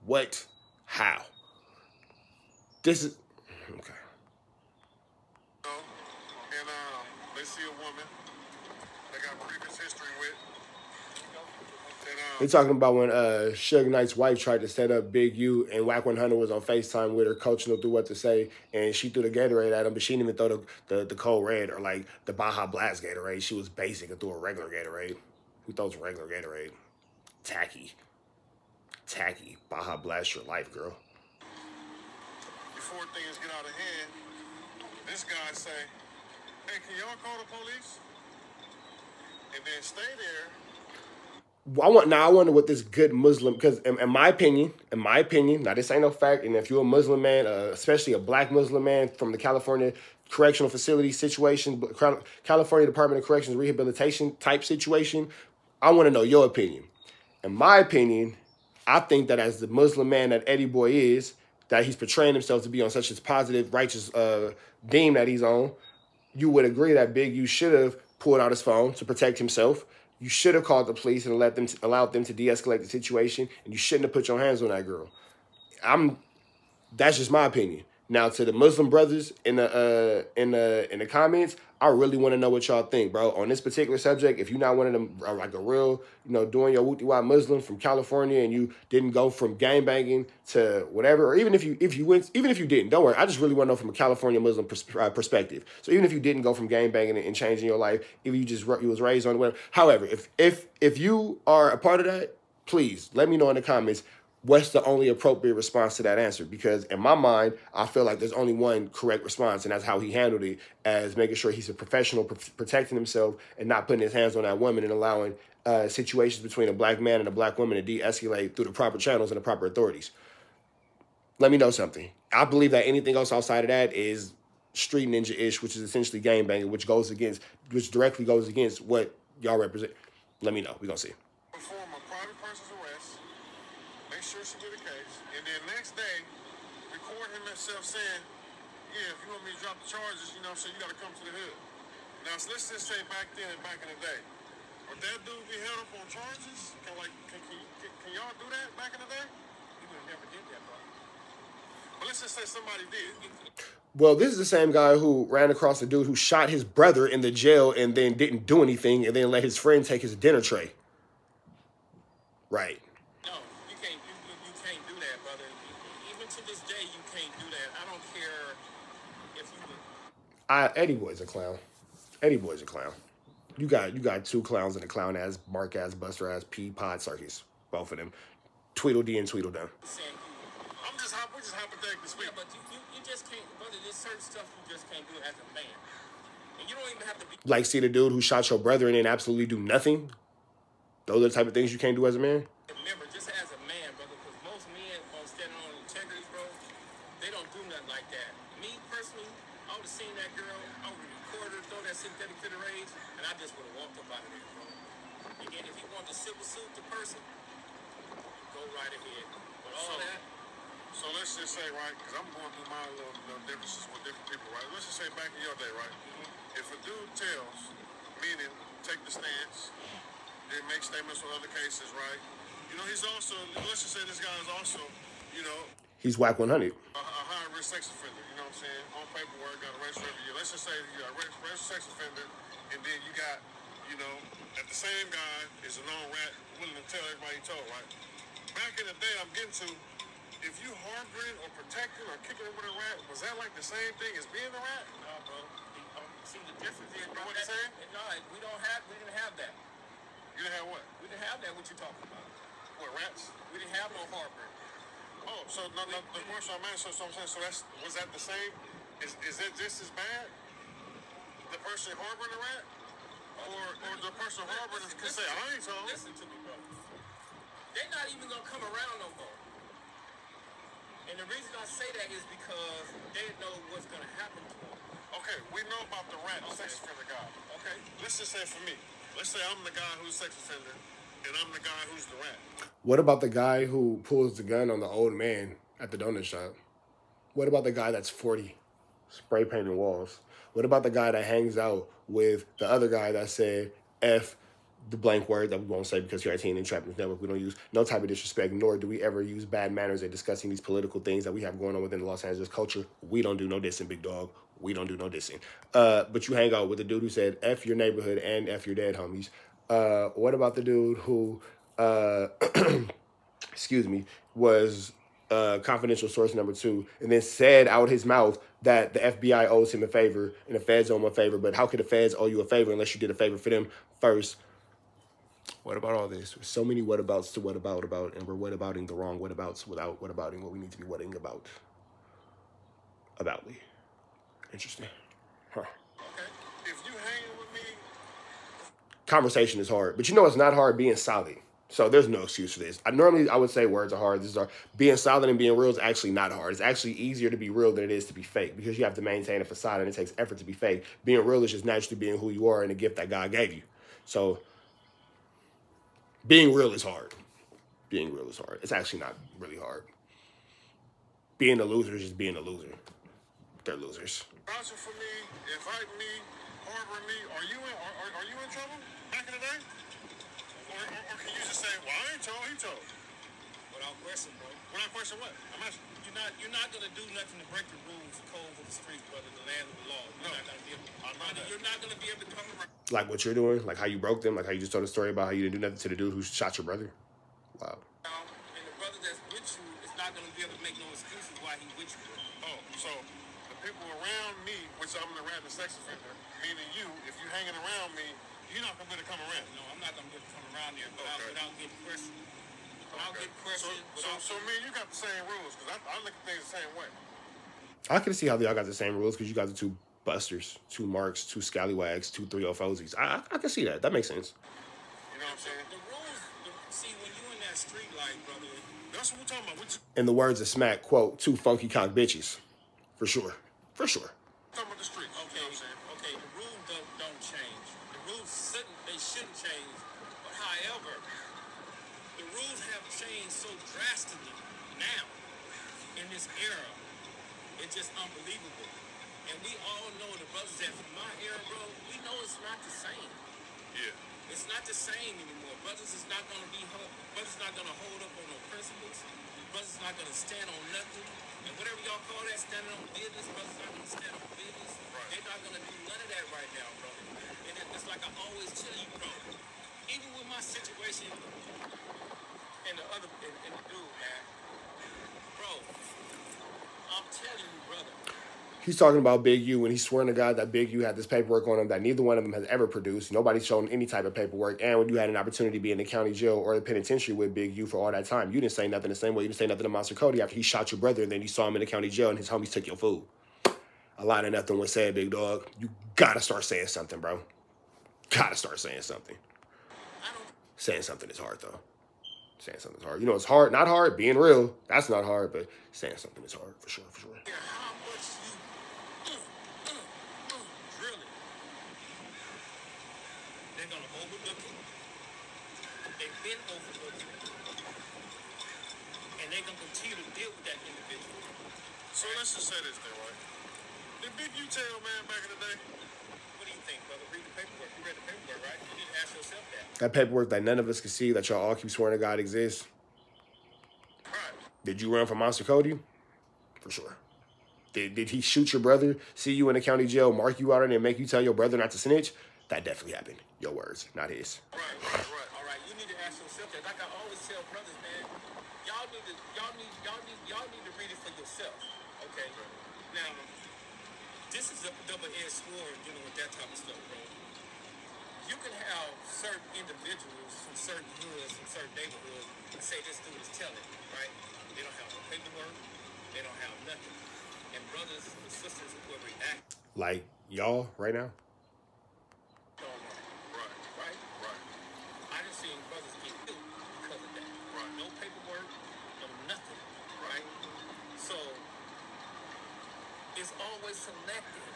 What? How? This is... Okay. And they see a woman they got previous history with. They're talking about when Suge Knight's wife tried to set up Big U and Whack 100 was on FaceTime with her, coaching her through what to say, and she threw the Gatorade at him, but she didn't even throw the Cold Red or like the Baja Blast Gatorade. She was basic and threw a regular Gatorade. Who throws regular Gatorade? Tacky. Baja Blast your life, girl. Before things get out of hand, this guy say, hey, can y'all call the police? And then stay there. I wonder what this good Muslim, because in my opinion, now this ain't no fact, and if you're a Muslim man, especially a black Muslim man from the California Correctional Facility situation, California Department of Corrections Rehabilitation type situation, I want to know your opinion. In my opinion, I think that as the Muslim man that Eddie Boy is, that he's portraying himself to be on such a positive, righteous beam that he's on, you would agree that Big U should have pulled out his phone to protect himself. You should have called the police and allowed them to de-escalate the situation, and you shouldn't have put your hands on that girl. That's just my opinion. Now, to the Muslim brothers in the comments, I really want to know what y'all think, bro. On this particular subject, if you're not one of them, like a real, doing your wooty-wah Muslim from California, and you didn't go from gangbanging to whatever, or even if you didn't, don't worry. I just really want to know from a California Muslim perspective. So even if you didn't go from gangbanging and changing your life, if you was raised on whatever. However, if you are a part of that, please let me know in the comments. What's the only appropriate response to that answer? Because in my mind, I feel like there's only one correct response, and that's how he handled it, as making sure he's a professional, protecting himself and not putting his hands on that woman, and allowing situations between a black man and a black woman to de-escalate through the proper channels and the proper authorities. Let me know something. I believe that anything else outside of that is street ninja-ish, which is essentially gangbanging, which directly goes against what y'all represent. Let me know. We're going to see. Perform a private person's arrest, make sure she get a case, and then next day, record himself saying, yeah, if you want me to drop the charges, you got to come to the hood. Now, so let's just say back then and back in the day, would that dude be held up on charges? Can y'all do that back in the day? You would have never did that, bro. But let's just say somebody did. Well, this is the same guy who ran across the dude who shot his brother in the jail and then didn't do anything and then let his friend take his dinner tray. Right. No, you can't do that, brother. Even to this day, you can't do that. I don't care if you... Eddie Boy's a clown. Eddie Boy's a clown. You got two clowns in a clown ass, Mark ass, Buster ass, P Pod Circus. Both of them. Tweedledee and Tweedledum. We're just hypothetically speaking. Yeah, but you just can't, brother. There's certain stuff you just can't do as a man. And you don't even have to be... Like, see the dude who shot your brother and then absolutely do nothing? Those are the type of things you can't do as a man? Remember, just as a man, brother, because most men won't stand on integrity, bro. They don't do nothing like that. Me, personally, I would have seen that girl, I would have recorded her, throw that synthetic to the rage, and I just would have walked up out of there, bro. Again, if you want to civil suit the person, go right ahead. But all that... So let's just say, right, because I'm going through my little differences with different people, right? Let's just say back in your day, right? If a dude tells, meaning take the stance, then make statements on other cases, right? He's also, let's just say this guy is also, He's whack 100. a high-risk sex offender, you know what I'm saying? On paperwork, got arrested every year. Let's just say you got a registered sex offender, and then you got, that the same guy is a known rat, willing to tell everybody he told, right? Back in the day, I'm getting to, if you harboring or protecting or kicking it with a rat, was that like the same thing as being a rat? No, bro. See, the difference is, bro, What you saying? No, we didn't have that. You didn't have what? We didn't have that, what you're talking about. What, rats? We didn't have no harboring. Oh, so the question I'm asking, so I'm saying, was that the same? Is it just as bad? The person harboring a rat? Or the person harboring can say, I ain't told. Listen to me, bro. They're not even going to come around no more. And the reason I say that is because they know what's going to happen to them. Okay, we know about the rat sex offender guy. Okay, let's just say for me. Let's say I'm the guy who's sex offender, and I'm the guy who's the rat. What about the guy who pulls the gun on the old man at the donut shop? What about the guy that's 40, spray painting walls? What about the guy that hangs out with the other guy that said F the blank word that we won't say because here at TNN Trap News Network, we don't use no type of disrespect, nor do we ever use bad manners in discussing these political things that we have going on within the Los Angeles culture. We don't do no dissing, big dog. We don't do no dissing. But you hang out with the dude who said F your neighborhood and F your dead homies. What about the dude who, excuse me, was confidential source number 2 and then said out his mouth that the FBI owes him a favor and the feds owe him a favor, but how could the feds owe you a favor unless you did a favor for them first? What about all this? There's so many whatabouts to what about, and we're whatabouting the wrong whatabouts without whatabouting what we need to be whating about. Aboutly. Interesting. Huh. Okay. If you hanging with me... Conversation is hard, but it's not hard being solid. So there's no excuse for this. Normally I would say words are hard. Being solid and being real is actually not hard. It's actually easier to be real than it is to be fake because you have to maintain a facade and it takes effort to be fake. Being real is just naturally being who you are and the gift that God gave you. So Being real is hard. Being real is hard. It's actually not really hard. Being a loser is just being a loser. They're losers. Vouching for me, invite me, harboring me. Are you in trouble back in the day? Or can you just say, well, I ain't told, he told? Without question, bro. Without question what? I'm asking. You're not gonna do nothing to break the rules, the codes of the street, brother, the land of the law. You're not gonna be able to come around. Like what you're doing, like how you broke them, like how you just told a story about how you didn't do nothing to the dude who shot your brother. Wow. And the brother that's with you is not gonna be able to make no excuses why he with you. Oh, so the people around me, which I'm the random sex offender, meaning you, if you hanging around me, you're not gonna be able to come around. No, I'm not gonna be able to come around there without getting questioned. So me and you got the same rules, because I look at things the same way. I can see how y'all got the same rules, because you guys are two busters, two marks, two scallywags, two 304s. I can see that. That makes sense. You know what I'm saying? The rules, see, when you in that street life, brother, that's what we're talking about. In the words of Smack, quote, two funky cock bitches. For sure. For sure. We're talking about the street. Okay, You know what I'm saying? okay, the rules don't change. The rules shouldn't change. But however, the rules have changed so drastically now in this era. It's just unbelievable. And we all know the brothers that from my era, bro, we know it's not the same. Yeah. It's not the same anymore. Brothers is not gonna hold up on no principles. Brothers is not gonna stand on nothing. And whatever y'all call that, standing on business, brothers not gonna stand on business. Right. They're not gonna do none of that right now, bro. And it's like I always tell you, bro. Even with my situation and the dude, man, bro, I'm telling you, brother. He's talking about Big U, and he's swearing to God that Big U had this paperwork on him that neither one of them has ever produced. Nobody's shown any type of paperwork. And when you had an opportunity to be in the county jail or the penitentiary with Big U for all that time, you didn't say nothing the same way you didn't say nothing to Monster KODY after he shot your brother, and then you saw him in the county jail and his homies took your food. A lot of nothing was said, big dog. You gotta start saying something, bro. Gotta start saying something. Saying something is hard, though. Saying something is hard. You know, it's hard. Not hard. Being real, that's not hard, but saying something is hard, for sure, for sure. How much you drill it, they're gonna overlook it. They've been overlooked it. And they're gonna continue to deal with that individual. So let's just say this then, right? Did Big U tell, man, back in the day? What do you think, brother? Read the paperwork. You read the paperwork, right? You didn't ask yourself that. That paperwork that none of us can see, that y'all all keep swearing to God exists. Right. Did you run from Monster KODY? For sure. Did he shoot your brother, see you in the county jail, mark you out, and then make you tell your brother not to snitch? That definitely happened. Your words, not his. Right. All right, you need to ask yourself that. Like I always tell brothers, man, y'all need to read it for yourself. Okay? Now, this is a double-edged sword dealing with that type of stuff, bro. You can have certain individuals from certain hoods, from certain neighborhoods, and say this dude is telling, right? They don't have no paperwork. They don't have nothing. And brothers and sisters will react. Like y'all right now? Right. I done seen brothers get killed because of that. Right. No paperwork, no nothing. Right? So, it's always selective.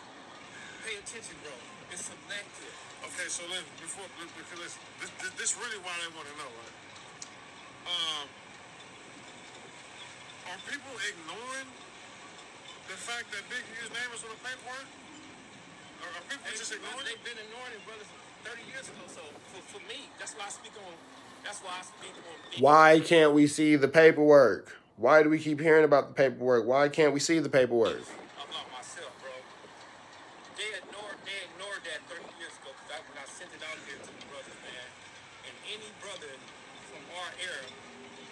Pay attention, bro. It's selective. Okay, so because this really why they want to know, right? Are people ignoring the fact that Big U's name is on the paperwork? Are people just ignoring it? They've been ignoring it, brothers, 30 years ago. So for me, that's why I speak on. Why can't we see the paperwork? Why do we keep hearing about the paperwork? Why can't we see the paperwork? About myself, bro. They ignored that 30 years ago because when I sent it out here to the brothers, man, and any brother from our era,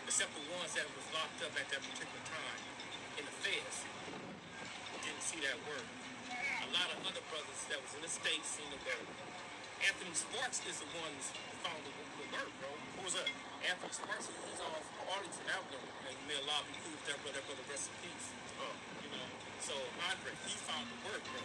except the ones that was locked up at that particular time in the feds, didn't see that word. A lot of other brothers that was in the States seen the word. Anthony Sparks is the one who found the word, bro. Who was that? Anthony Sparks, he's off Arlington Avenue, and may Allah be cool with that brother, rest in peace. Oh. You know, So Andre, he found the work, bro.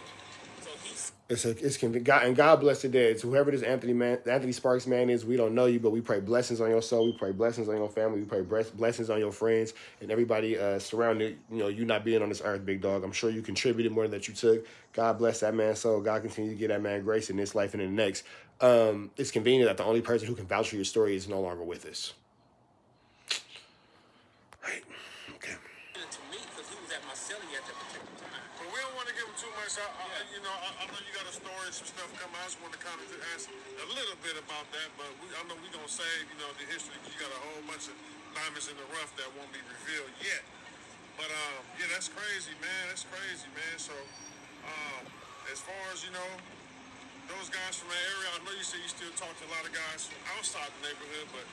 So he's. And God bless the dead. So whoever this Anthony Sparks man is, we don't know you, but we pray blessings on your soul. We pray blessings on your family. We pray blessings on your friends and everybody surrounding, you not being on this earth, big dog. I'm sure you contributed more than that you took. God bless that man's soul. God continue to give that man grace in this life and in the next. It's convenient that the only person who can vouch for your story is no longer with us. Right. Okay. To me, because he was at my celly at that particular time. But we don't want to give him too much. I know you got a story, some stuff coming. I just want to kind of ask a little bit about that. But I know we don't say, the history. You got a whole bunch of diamonds in the rough that won't be revealed yet. But yeah, that's crazy, man. That's crazy, man. So as far as those guys from that area, I know you said you still talk to a lot of guys from outside the neighborhood, but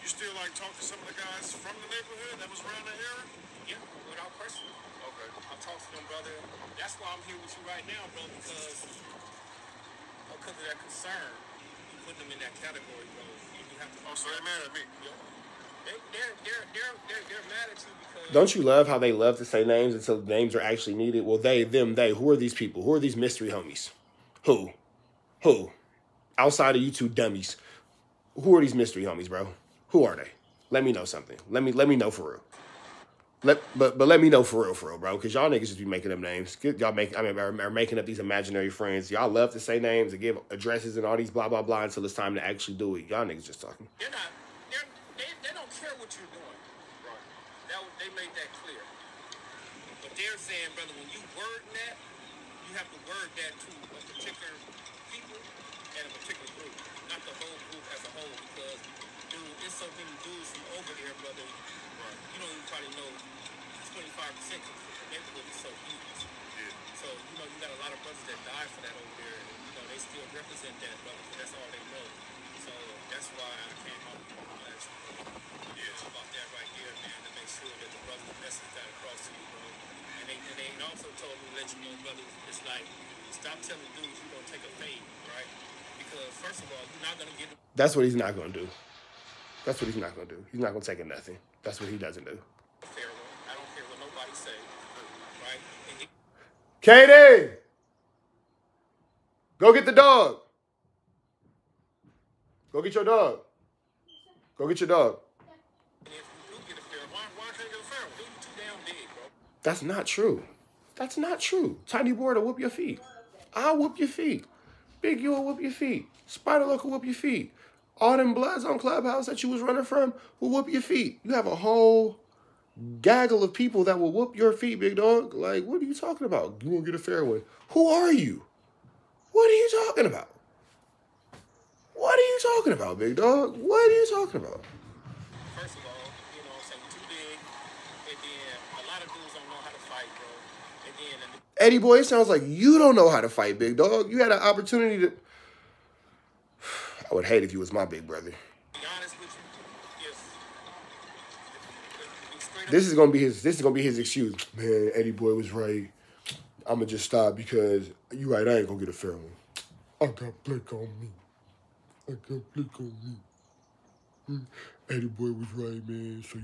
you still talk to some of the guys from the neighborhood that was around that area? Yeah, without question. Okay. I talk to them, brother. That's why I'm here with you right now, bro, because of that concern. You put them in that category, bro. You have to. Oh, so they're mad at me? Yo, they're mad at you because. Don't you love how they love to say names until names are actually needed? Well, they. Who are these people? Who are these mystery homies? Who? Outside of you two dummies, who are these mystery homies, bro? Who are they? Let me know something. Let me know for real. But let me know for real, bro. Because y'all niggas just be making up names. Y'all are making up these imaginary friends. Y'all love to say names and give addresses and all these blah blah blah until it's time to actually do it. Y'all niggas just talking. They don't care what you're doing. Right. They made that clear. But they're saying, brother, when you word that, you have to word that to a particular people and a particular group, not the whole group as a whole. Because there's so many dudes from over there, brother. Right. You don't even probably know 25% of the neighborhood is so huge. Yeah. So, you got a lot of brothers that died for that over there. And, they still represent that, brother, because that's all they know. So, that's why I came up last about that right there, man, to make sure that the brothers' message got across to you, bro. And they also told me to let you know, brother, it's like, stop telling dudes you're going to take a fade, right? Because, first of all, you're not going to get... That's what he's not going to do. That's what he's not going to do. He's not going to take a nothing. That's what he doesn't do. I don't care what nobody say, right? KD! Go get the dog. Go get your dog. Go get your dog. And if you do get a fair, why can't you get a fair one? You're too damn big, bro. That's not true. That's not true. Tiny boy will whoop your feet. I'll whoop your feet. Big you will whoop your feet. Spider Look will whoop your feet. All them Bloods on Clubhouse that you was running from will whoop your feet. You have a whole gaggle of people that will whoop your feet, big dog. Like, what are you talking about? You won't get a fair one. Who are you? What are you talking about? What are you talking about, big dog? What are you talking about? First of all, saying too big, and then a lot of dudes don't know how to fight, bro. And then Eddie boy, it sounds like you don't know how to fight, big dog. You had an opportunity to... I would hate if you was my big brother. To be honest with you, This is gonna be his excuse. Man, Eddie boy was right. I'ma just stop because you right, I ain't gonna get a fair one. I got Blake on me. Eddie boy was right, man. So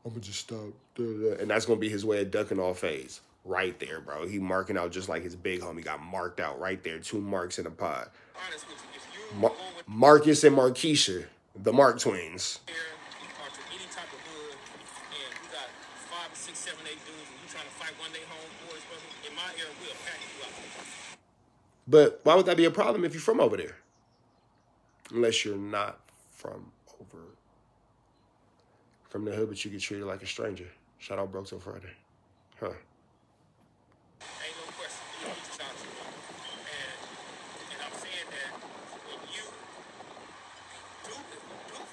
I'ma just stop. And that's gonna be his way of ducking off phase. Right there, bro. He marking out just like his big homie got marked out right there. 2 marks in a pod. honest with you, if you Marcus and Markeisha, the Mark twins. there or to any type of hood, and you got 5, 6, 7, 8 dudes, and you trying to fight one day homeboys, brother, in my era, we'll pack you out. But why would that be a problem if you're from over there? Unless you're not from the hood, but you get treated like a stranger. Shout out Broke Till Friday. Huh. Ain't no question. You need to talk to me. And I'm saying that if you do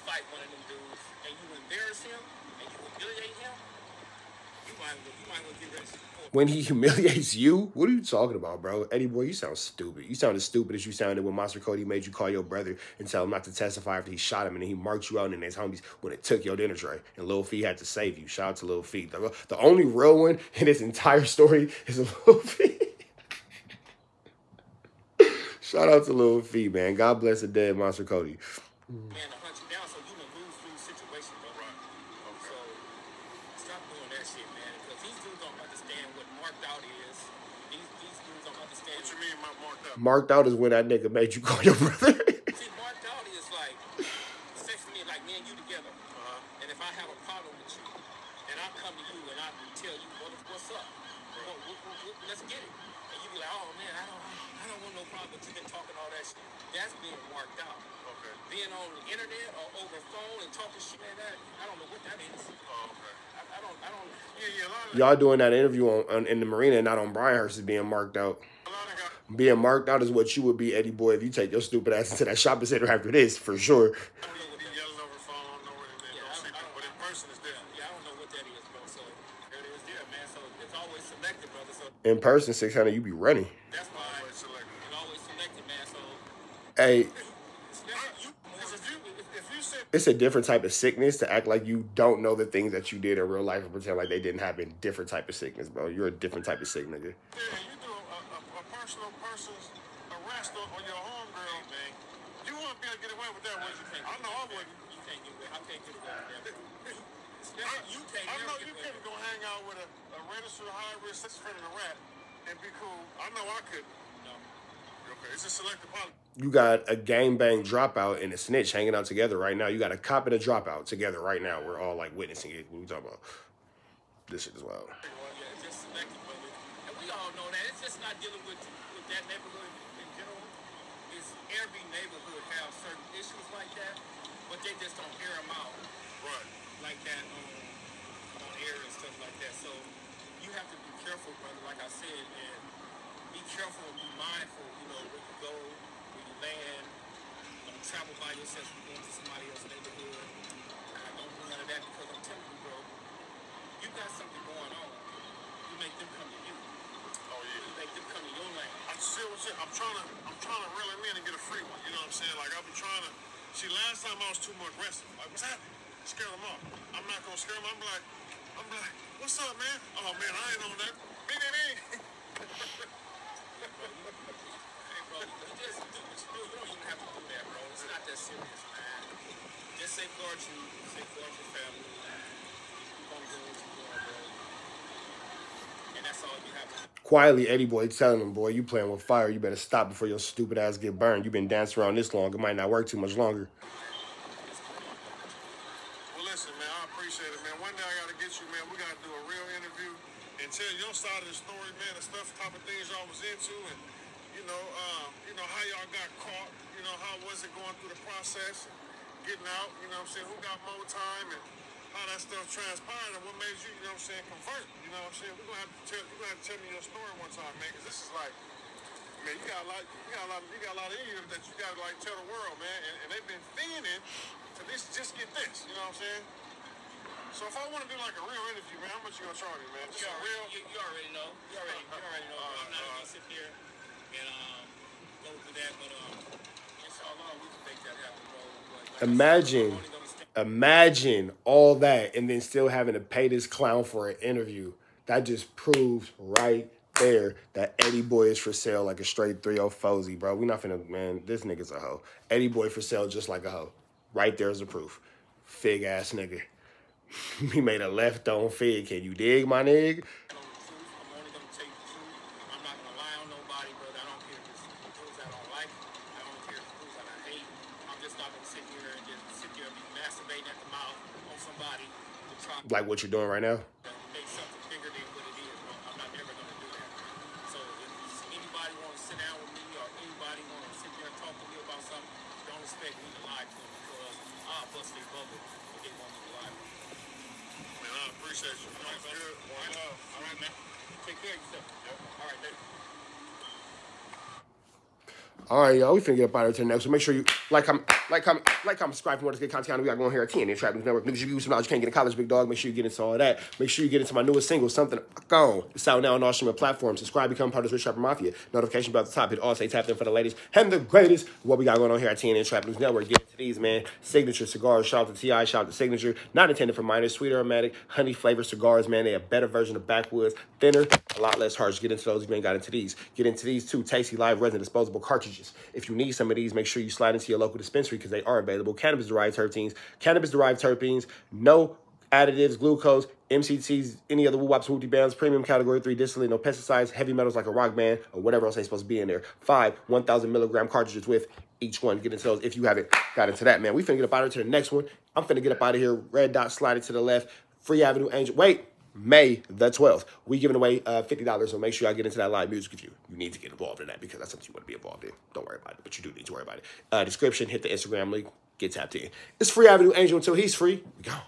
fight one of them dudes and you embarrass him and you humiliate him, you might as well get ready to support. When he humiliates you? What are you talking about, bro? Eddie boy, you sound stupid. You sound as stupid as you sounded when Monster KODY made you call your brother and tell him not to testify after he shot him, and then he marked you out in his homies when it took your dinner tray. And Lil Fee had to save you. Shout out to Lil Fee. The only real one in this entire story is Lil Fee. Shout out to Lil Fee, man. God bless the dead Monster KODY. Man, to hunt you down, so you in a lose-lose situation, bro. Right. Stop doing that shit, man. Because these dudes don't understand what marked out is. These dudes don't understand. What you mean by marked out? Marked out is when that nigga made you call your brother. See, marked out is like, sex for me, like me and you together. And if I have a problem with you, and I come to you and I tell you, what's up? Let's get it. And you be like, oh man, I don't want no problem, but you been talking all that shit. That's being marked out. Okay. Being on the internet or over phone and talking shit like that, I don't know what that is. Oh, okay. I don't. Yeah, a lot of Y'all doing that interview in the marina and not on Bryanhurst is being marked out. a lot of guys. Being marked out is what you would be, Eddie Boy, if you take your stupid ass into that shopping center after this, for sure. I don't know what he yells over the phone, know what it is, don't see people, but in person it's different. Yeah, I don't know what that is, bro. So there it is, there, man. So it's always selected, brother. So In person, 600, you be running. that's why Always selected. it's always selected, man. So Hey, Because if you said, it's a different type of sickness to act like you don't know the things that you did in real life and pretend like they didn't happen. Different type of sickness, bro. You're a different type of sick nigga. yeah, you do a person's arrest on your homegirl, man, you wouldn't be able to get away with that, would you? I know I wouldn't. you can't get away. I can't get away with that. You can't I know never you get away couldn't go hang out with a registered high-risk schizophrenic rat and be cool. I know I couldn't. No. Okay, it's a selective policy. You got a gangbang dropout and a snitch hanging out together right now. You got a cop and a dropout together right now. We're all like witnessing it. What are we talking about? This shit is wild. Well, yeah, it's just selected, brother. And we all know that. It's just not dealing with that neighborhood in general. It's every neighborhood have certain issues like that, but they just don't air them out Right. like that on air and stuff like that. So you have to be careful, brother, like I said, and be careful and be mindful, you know, where you go, where you land. Don't travel by yourself if you're going to somebody else's neighborhood. Don't do none of that because I'm telling you, bro, you got something going on. You make them come to you. Oh, yeah. You make them come to your lane. I see what you're saying. I'm trying to reel him in and get a free one. You know what I'm saying? Like, I've been trying to. See, last time I was too more aggressive. Like, what's happening? Scare them off. I'm not gonna scare them. I'm like, what's up, man? Oh man, I ain't on that. Me. Hey, bro, you just do what you do. You don't even have to do that, bro. It's not that serious, man. Just safeguard you, safeguard your family. Keep on doing what you're doing, bro. And that's all you have to do. Quietly, Eddie Boy telling him, boy, you playing with fire. You better stop before your stupid ass get burned. You been dancing around this long. It might not work too much longer. Well, listen, man, I appreciate it, man. One day I gotta get you, man. We gotta do a real interview and tell your side of the story, man. The stuff, type of things y'all was into, and you know how y'all got caught. You know, how was it going through the process, and getting out. You know what I'm saying? Who got more time and how that stuff transpired and what made you, you know what I'm saying, convert. You know what I'm saying? We're gonna have to tell me your story one time, man, because this is like, man, you got a lot in you that you gotta like tell the world, man. And they've been fiending to just get this. You know what I'm saying? So if I want to do like a real interview, man, how much you gonna charge me, man? Just a real. You already know. You already know. I'm not gonna sit here and go through that, but inshallah, we can make that happen, bro. But, like Imagine all that and then still having to pay this clown for an interview. That just proves right there that Eddie Boy is for sale like a straight 304 bro. We not finna, man, this nigga's a hoe. Eddie Boy for sale just like a hoe. Right there's the proof. Fig ass nigga. He made a left on fig. Can you dig, my nigga? I'm only gonna take the truth. I'm not gonna lie on nobody, brother. I don't care if it's dudes I don't like. I don't care if it's dudes that I hate. I'm just not gonna sit here and just sit there and be masturbating at the mouth on somebody to try Like what you're doing right now? to make something bigger than what it is, bro. I'm not never gonna do that. So if anybody wanna sit down with me or anybody wanna sit there and talk to me about something, don't expect me to lie to them because I'll bust their bubble if they want me to lie to them. Man, I appreciate you. Man. It's good. One love. All right, man. Take care of yourself. Yep. All right, later. All right, y'all. We finna get up out of here to the next. So make sure you like, comment, subscribe for more to get content. We got going here at TNN Trap News Network. Niggas, you use some knowledge you can't get in college, big dog. Make sure you get into all of that. Make sure you get into my newest single, Something Gone. It's out now on all streaming platforms. Subscribe, become part of the Rich Trapper Mafia. Notification bell at the top. Hit all, say tap in for the ladies and the greatest. What we got going on here at TNN Trap News Network. Get into these, man. Signature cigars. Shout out to T.I. Shout out to Signature. Not intended for minors. Sweet aromatic, honey flavored cigars, man. They a better version of Backwoods. Thinner, a lot less harsh. Get into those if you ain't got into these. Get into these too. Tasty live resin disposable cartridges. If you need some of these, make sure you slide into your local dispensary because they are available. Cannabis-derived terpenes, no additives, glucose, MCTs, any other woo-wops, wooty bands, premium category 3 distillate, no pesticides, heavy metals like a rock band, or whatever else ain't supposed to be in there. 5 1,000 milligram cartridges with each one. Get into those if you haven't got into that, man. We finna get up out of here to the next one. I'm finna get up out of here. Red dot sliding to the left. Free Avenue Angel. Wait. May the 12th. We giving away $50, so make sure y'all get into that live music if you need to get involved in that, because that's something you want to be involved in. Don't worry about it, but you do need to worry about it. Description, hit the Instagram link, get tapped in. It's Free Avenue Angel until he's free. We gone.